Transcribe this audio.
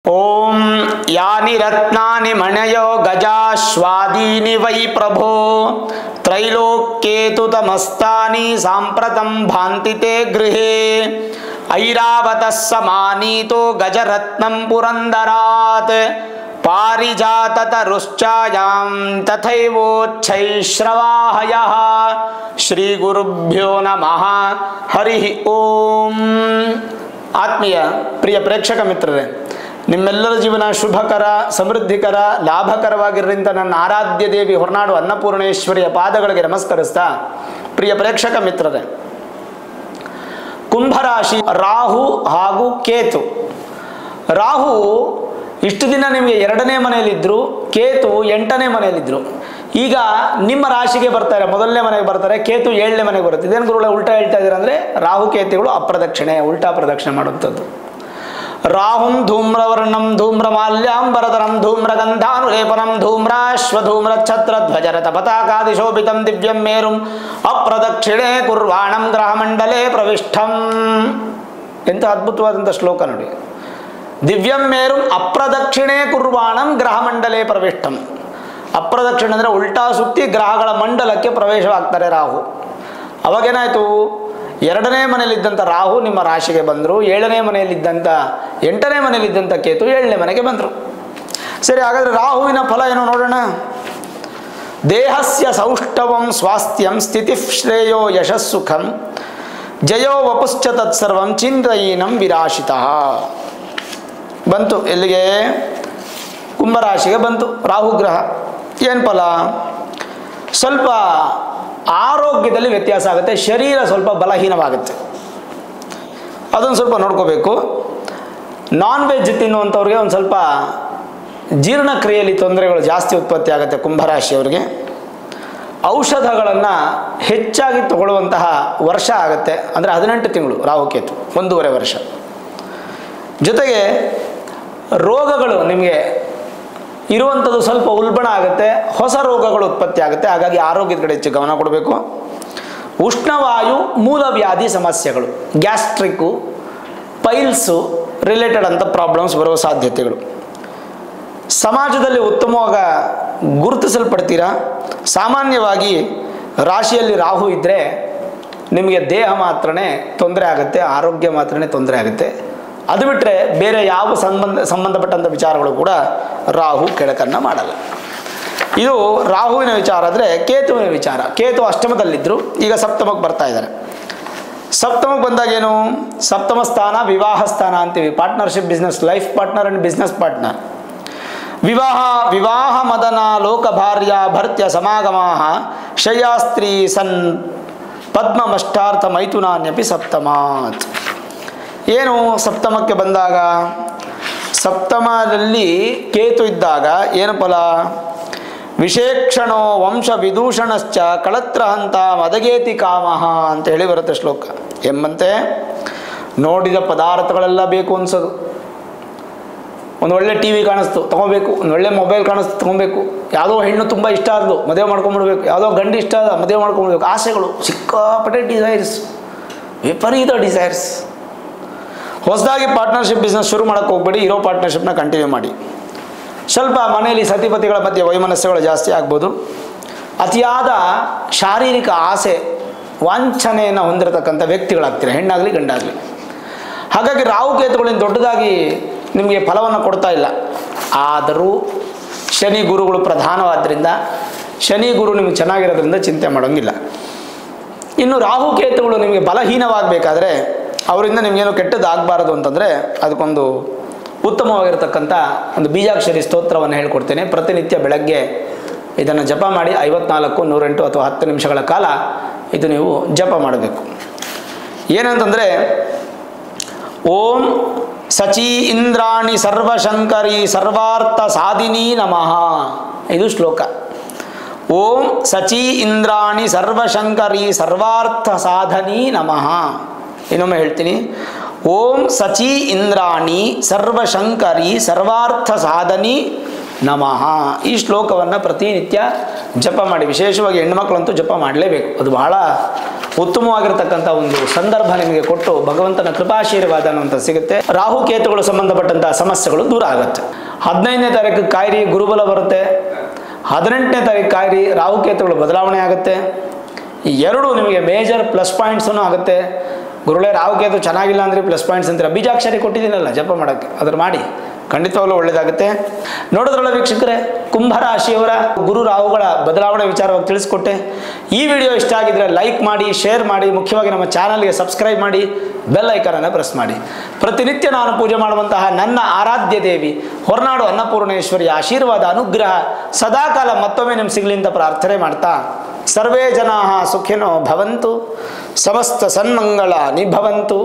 ओम यानि रत्नानि मणयो गजाश्वादीनि वै प्रभो त्रैलोक्ये तु तमस्तानि साम्प्रतं भान्ति ते गृहे ऐरावतः समानीतो गजरत्नं पुरन्दरात् पारिजाततरुश्चायां तथैवोच्छैश्रवाहयः श्रीगुरुभ्यो नमः हरिः ओम। ಆತ್ಮೀಯ ಪ್ರಿಯ ಪ್ರೇಕ್ಷಕ ಮಿತ್ರರೇ, ನಿಮ್ಮೆಲ್ಲರ ಜೀವನ ಶುಭಕರ, ಸಮೃದ್ಧಿಕರ, ಲಾಭಕರವಾಗಿರಲಿಂತ ನನ್ನ ಆರಾಧ್ಯ ದೇವಿ ಹೊರನಾಡು ಅನ್ನಪೂರ್ಣೇಶ್ವರಿಯ ಪಾದಗಳಿಗೆ ನಮಸ್ಕರಿಸ್ತಾ, ಪ್ರಿಯ ಪ್ರೇಕ್ಷಕ ಮಿತ್ರರೇ, ಕುಂಭರಾಶಿ ರಾಹು ಹಾಗೂ ಕೇತು. ರಾಹು ಇಷ್ಟು ದಿನ ನಿಮಗೆ 2ನೇ ಮನೆಯಲ್ಲಿದ್ದರು, ಕೇತು 8ನೇ ಮನೆಯಲ್ಲಿದ್ದರು. ಈಗ ನಿಮ್ಮ ರಾಶಿಗೆ ಬರ್ತಾರೆ, ಮೊದಲನೇ ಮನೆಗೆ ಬರ್ತಾರೆ. ಕೇತು 7ನೇ ಮನೆಗೆ ಬರುತ್ತೆ. ಇದೇನು ಗುರುಗಳೇ ಉಲ್ಟಾ ಹೇಳ್ತಾ ಇದ್ದೀರಾ ಅಂದರೆ, ರಾಹು ಕೇತುಗಳು ಅಪ್ರದಕ್ಷಿಣೆ, ಉಲ್ಟಾ ಪ್ರದಕ್ಷಿಣೆ ಮಾಡುವಂಥದ್ದು. ರಾಹುಂ ಧೂಮ್ರವರ್ಣಂ ಧೂಮ್ರಮಾಲ್ಯಾಂಬರಧರಂ ಧೂಮ್ರಗಂಧಾನುಲೇಪನಂ ಧೂಮ್ರಾಶ್ವಧೂಮ್ರಛತ್ರಧ್ವಜರಥ ಪತಾಕಾದಿಶೋಭಿತಂ ದಿವ್ಯಂ ಮೇರುಂ ಅಪ್ರದಕ್ಷಿಣೆ ಕುರ್ವಾಣಂ ಗ್ರಹಮಂಡಲೇ ಪ್ರವಿಷ್ಟಂ. ಎಂಥ ಅದ್ಭುತವಾದಂಥ ಶ್ಲೋಕ ನೋಡಿ. ದಿವ್ಯಂ ಮೇರುಂ ಅಪ್ರದಕ್ಷಿಣೆ ಕುರ್ವಾಣಂ ಗ್ರಹಮಂಡಲೇ ಪ್ರವಿಷ್ಟಂ. ಅಪ್ರದಕ್ಷಿಣೆ ಅಂದರೆ ಉಲ್ಟಾ ಸುತ್ತಿ ಗ್ರಹಗಳ ಮಂಡಲಕ್ಕೆ ಪ್ರವೇಶವಾಗ್ತಾರೆ ರಾಹು. ಅವಾಗೇನಾಯಿತು, 2ನೇ ಮನೆಯಲ್ಲಿದ್ದಂಥ ರಾಹು ನಿಮ್ಮ ರಾಶಿಗೆ ಬಂದರು, 7ನೇ ಮನೆಯಲ್ಲಿದ್ದಂಥ 8ನೇ ಮನೆಯಲ್ಲಿದ್ದಂಥ ಕೇತು 7ನೇ ಮನೆಗೆ ಬಂದರು. ಸರಿ, ಹಾಗಾದರೆ ರಾಹುವಿನ ಫಲ ಏನು ನೋಡೋಣ. ದೇಹಸ್ಯ ಸೌಷ್ಠವಂ ಸ್ವಾಸ್ಥ್ಯಂ ಸ್ಥಿತಿ ಶ್ರೇಯೋ ಯಶಸ್ಸುಖಂ ಜಯೋ ವಪುಶ್ಚ ತತ್ಸರ್ವಂ ಚಿಂತಯೀನಂ ವಿರಾಶಿತಃ. ಬಂತು ಎಲ್ಲಿಗೆ? ಕುಂಭರಾಶಿಗೆ ಬಂತು ರಾಹು ಗ್ರಹ. ಏನು ಫಲ? ಸ್ವಲ್ಪ ಆರೋಗ್ಯದಲ್ಲಿ ವ್ಯತ್ಯಾಸ ಆಗುತ್ತೆ, ಶರೀರ ಸ್ವಲ್ಪ ಬಲಹೀನವಾಗುತ್ತೆ. ಅದನ್ನು ಸ್ವಲ್ಪ ನೋಡ್ಕೋಬೇಕು. ನಾನ್ ವೆಜ್ ತಿನ್ನುವಂಥವ್ರಿಗೆ ಒಂದು ಸ್ವಲ್ಪ ಜೀರ್ಣಕ್ರಿಯೆಯಲ್ಲಿ ತೊಂದರೆಗಳು ಜಾಸ್ತಿ ಉತ್ಪತ್ತಿ ಆಗುತ್ತೆ ಕುಂಭರಾಶಿಯವರಿಗೆ. ಔಷಧಗಳನ್ನು ಹೆಚ್ಚಾಗಿ ತಗೊಳ್ಳುವಂತಹ ವರ್ಷ ಆಗುತ್ತೆ. ಅಂದರೆ 18 ತಿಂಗಳು ರಾಹುಕೇತು, 1.5 ವರ್ಷ. ಜೊತೆಗೆ ರೋಗಗಳು ನಿಮಗೆ ಇರುವಂಥದ್ದು ಸ್ವಲ್ಪ ಉಲ್ಬಣ ಆಗುತ್ತೆ, ಹೊಸ ರೋಗಗಳು ಉತ್ಪತ್ತಿ ಆಗುತ್ತೆ. ಹಾಗಾಗಿ ಆರೋಗ್ಯದ ಕಡೆ ಹೆಚ್ಚು ಗಮನ ಕೊಡಬೇಕು. ಉಷ್ಣವಾಯು ಮೂಲವ್ಯಾಧಿ ಸಮಸ್ಯೆಗಳು, ಗ್ಯಾಸ್ಟ್ರಿಕ್ಕು, ಪೈಲ್ಸು ರಿಲೇಟೆಡ್ ಅಂತ ಪ್ರಾಬ್ಲಮ್ಸ್ ಬರುವ ಸಾಧ್ಯತೆಗಳು. ಸಮಾಜದಲ್ಲಿ ಉತ್ತಮವಾಗಿ ಗುರುತಿಸಲ್ಪಡ್ತೀರಾ. ಸಾಮಾನ್ಯವಾಗಿ ರಾಶಿಯಲ್ಲಿ ರಾಹು ಇದ್ದರೆ ನಿಮಗೆ ದೇಹ ಮಾತ್ರನೇ ತೊಂದರೆ ಆಗುತ್ತೆ, ಆರೋಗ್ಯ ಮಾತ್ರನೇ ತೊಂದರೆ ಆಗುತ್ತೆ. ಅದು ಬಿಟ್ಟರೆ ಬೇರೆ ಯಾವ ಸಂಬಂಧಪಟ್ಟಂಥ ವಿಚಾರಗಳು ಕೂಡ ರಾಹು ಕೆಳಕನ್ನು ಮಾಡಲ್ಲ. ಇದು ರಾಹುವಿನ ವಿಚಾರ. ಆದರೆ ಕೇತುವಿನ ವಿಚಾರ, ಕೇತು ಅಷ್ಟಮದಲ್ಲಿದ್ದರು, ಈಗ ಸಪ್ತಮಕ್ಕೆ ಬರ್ತಾ ಇದ್ದಾರೆ. ಸಪ್ತಮಕ್ಕೆ ಬಂದಾಗ ಏನು? ಸಪ್ತಮ ಸ್ಥಾನ ವಿವಾಹ ಸ್ಥಾನ ಅಂತೀವಿ. Partnership, business, life partner and business partner. ವಿವಾಹ ಮದನ ಲೋಕ ಭಾರ್ಯ ಭರ್ತ್ಯ ಸಮಾಗಮಾ ಶಯ್ಯಾಸ್ತ್ರೀ ಸನ್ ಪದ್ಮಮಷ್ಟಾರ್ಥ ಮೈಥುನಾನ್ಯಪಿ ಸಪ್ತಮಾತ್. ಏನು ಸಪ್ತಮಕ್ಕೆ ಬಂದಾಗ? ಸಪ್ತಮದಲ್ಲಿ ಕೇತು ಇದ್ದಾಗ ಏನು ಫಲ? ವಿಶೇಕ್ಷಣೋ ವಂಶ ವಿದೂಷಣಶ್ಚ ಕಳತ್ರಹಂತ ಮದಗೇತಿ ಕಾಮಃ ಅಂತ ಹೇಳಿ ಬರುತ್ತೆ ಶ್ಲೋಕ. ಎಂಬಂತೆ ನೋಡಿದ ಪದಾರ್ಥಗಳೆಲ್ಲ ಬೇಕು ಅನ್ಸೋದು. ಒಂದು ಒಳ್ಳೆ ಟಿ ವಿ ಕಾಣಿಸ್ತು ತೊಗೋಬೇಕು, ಒಂದು ಒಳ್ಳೆ ಮೊಬೈಲ್ ಕಾಣಿಸ್ತು ತೊಗೊಬೇಕು, ಯಾವುದೋ ಹೆಣ್ಣು ತುಂಬ ಇಷ್ಟ ಆದಳು ಮದುವೆ ಮಾಡ್ಕೊಂಬಿಡ್ಬೇಕು, ಯಾವುದೋ ಗಂಡು ಇಷ್ಟ ಆದ ಮದುವೆ ಮಾಡ್ಕೊಂಬಿಡ್ಬೇಕು. ಆಸೆಗಳು ಸಿಕ್ಕಾಪಟ್ಟೆ, ಡಿಸೈರ್ಸ್, ವಿಪರೀತ ಡಿಸೈರ್ಸ್. ಹೊಸದಾಗಿ ಪಾರ್ಟ್ನರ್ಶಿಪ್ ಬಿಸ್ನೆಸ್ ಶುರು ಮಾಡೋಕ್ಕೆ ಹೋಗ್ಬೇಡಿ, ಇರೋ ಪಾರ್ಟ್ನರ್ಶಿಪ್ನ ಕಂಟಿನ್ಯೂ ಮಾಡಿ. ಸ್ವಲ್ಪ ಮನೆಯಲ್ಲಿ ಸತಿಪತಿಗಳ ಮಧ್ಯೆ ವೈಮನಸ್ಯಗಳು ಜಾಸ್ತಿ ಆಗ್ಬೋದು. ಅತಿಯಾದ ಶಾರೀರಿಕ ಆಸೆ ವಾಂಛನೆಯನ್ನು ಹೊಂದಿರತಕ್ಕಂಥ ವ್ಯಕ್ತಿಗಳಾಗ್ತೀರ, ಹೆಣ್ಣಾಗಲಿ ಗಂಡಾಗಲಿ. ಹಾಗಾಗಿ ರಾಹುಕೇತುಗಳಿಂದ ದೊಡ್ಡದಾಗಿ ನಿಮಗೆ ಫಲವನ್ನು ಕೊಡ್ತಾ ಇಲ್ಲ. ಆದರೂ ಶನಿ ಗುರುಗಳು ಪ್ರಧಾನವಾದ್ದರಿಂದ, ಶನಿ ಗುರು ನಿಮಗೆ ಚೆನ್ನಾಗಿರೋದ್ರಿಂದ ಚಿಂತೆ ಮಾಡೋಂಗಿಲ್ಲ. ಇನ್ನು ರಾಹುಕೇತುಗಳು ನಿಮಗೆ ಬಲಹೀನವಾಗಬೇಕಾದ್ರೆ, ಅವರಿಂದ ನಿಮಗೇನು ಕೆಟ್ಟದ್ದಾಗಬಾರದು ಅಂತಂದರೆ, ಅದಕ್ಕೊಂದು ಉತ್ತಮವಾಗಿರತಕ್ಕಂಥ ಒಂದು ಬೀಜಾಕ್ಷರಿ ಸ್ತೋತ್ರವನ್ನು ಹೇಳ್ಕೊಡ್ತೇನೆ. ಪ್ರತಿನಿತ್ಯ ಬೆಳಗ್ಗೆ ಇದನ್ನು ಜಪ ಮಾಡಿ 54, 108 ಅಥವಾ 10 ನಿಮಿಷಗಳ ಕಾಲ ಇದು ನೀವು ಜಪ ಮಾಡಬೇಕು. ಏನಂತಂದರೆ, ಓಂ ಸಚಿ ಇಂದ್ರಾಣಿ ಸರ್ವಶಂಕರಿ ಸರ್ವಾರ್ಥ ಸಾಧಿನಿ ನಮಃ. ಇದು ಶ್ಲೋಕ. ಓಂ ಸಚಿ ಇಂದ್ರಾಣಿ ಸರ್ವಶಂಕರಿ ಸರ್ವಾರ್ಥ ಸಾಧನಿ ನಮಃ. ಇನ್ನೊಮ್ಮೆ ಹೇಳ್ತೀನಿ. ಓಂ ಸಚಿ ಇಂದ್ರಾಣಿ ಸರ್ವಶಂಕರಿ ಸರ್ವಾರ್ಥ ಸಾಧನಿ ನಮಃ. ಈ ಶ್ಲೋಕವನ್ನು ಪ್ರತಿನಿತ್ಯ ಜಪ ಮಾಡಿ. ವಿಶೇಷವಾಗಿ ಹೆಣ್ಣುಮಕ್ಕಳಂತೂ ಜಪ ಮಾಡಲೇಬೇಕು. ಅದು ಬಹಳ ಉತ್ತಮವಾಗಿರತಕ್ಕಂಥ ಒಂದು ಸಂದರ್ಭ ನಿಮಗೆ ಕೊಟ್ಟು ಭಗವಂತನ ಕೃಪಾಶೀರ್ವಾದ ಅನ್ನುವಂಥ ಸಿಗುತ್ತೆ. ರಾಹುಕೇತುಗಳು ಸಂಬಂಧಪಟ್ಟಂಥ ಸಮಸ್ಯೆಗಳು ದೂರ ಆಗುತ್ತೆ. 15ನೇ ತಾರೀಕು ಕಾಯಿರಿ ಗುರುಬಲ ಬರುತ್ತೆ. 18ನೇ ತಾರೀಕು ಕಾಯಿರಿ ರಾಹುಕೇತುಗಳು ಬದಲಾವಣೆ ಆಗುತ್ತೆ. ಈ ಎರಡು ನಿಮಗೆ ಮೇಜರ್ ಪ್ಲಸ್ ಪಾಯಿಂಟ್ಸೂ ಆಗುತ್ತೆ. ಗುರುಗಳೇ ರಾಹುಕೇತು ಚೆನ್ನಾಗಿಲ್ಲ ಅಂದರೆ ಪ್ಲಸ್ ಪಾಯಿಂಟ್ಸ್ ಅಂತೀರ. ಬೀಜಾಕ್ಷರಿ ಕೊಟ್ಟಿದ್ದೀನಲ್ಲ ಜಪ ಮಾಡೋಕ್ಕೆ, ಅದ್ರ ಮಾಡಿ, ಖಂಡಿತವಾಗ್ಲೂ ಒಳ್ಳೆಯದಾಗುತ್ತೆ. ನೋಡಿದ್ರಲ್ಲ ವೀಕ್ಷಕರೇ, ಕುಂಭರಾಶಿಯವರ ಗುರು ರಾಹುಗಳ ಬದಲಾವಣೆ ವಿಚಾರವಾಗಿ ತಿಳಿಸ್ಕೊಟ್ಟೆ. ಈ ವಿಡಿಯೋ ಇಷ್ಟ ಆಗಿದ್ರೆ ಲೈಕ್ ಮಾಡಿ, ಶೇರ್ ಮಾಡಿ, ಮುಖ್ಯವಾಗಿ ನಮ್ಮ ಚಾನಲ್ಗೆ ಸಬ್ಸ್ಕ್ರೈಬ್ ಮಾಡಿ, ಬೆಲ್ ಐಕಾನನ್ನು ಪ್ರೆಸ್ ಮಾಡಿ. ಪ್ರತಿನಿತ್ಯ ನಾನು ಪೂಜೆ ಮಾಡುವಂತಹ ನನ್ನ ಆರಾಧ್ಯ ದೇವಿ ಹೊರನಾಡು ಅನ್ನಪೂರ್ಣೇಶ್ವರಿಯ ಆಶೀರ್ವಾದ ಅನುಗ್ರಹ ಸದಾಕಾಲ ಮತ್ತೊಮ್ಮೆ ನಿಮ್ಗೆ ಸಿಗಲಿ ಅಂತ ಪ್ರಾರ್ಥನೆ ಮಾಡ್ತಾ, ಸರ್ವೇ ಜನಾಃ ಸುಖಿನೋ ಭವಂತು, ಸಮಸ್ತ ಸನ್ಮಂಗಳಾನಿ ಭವಂತು.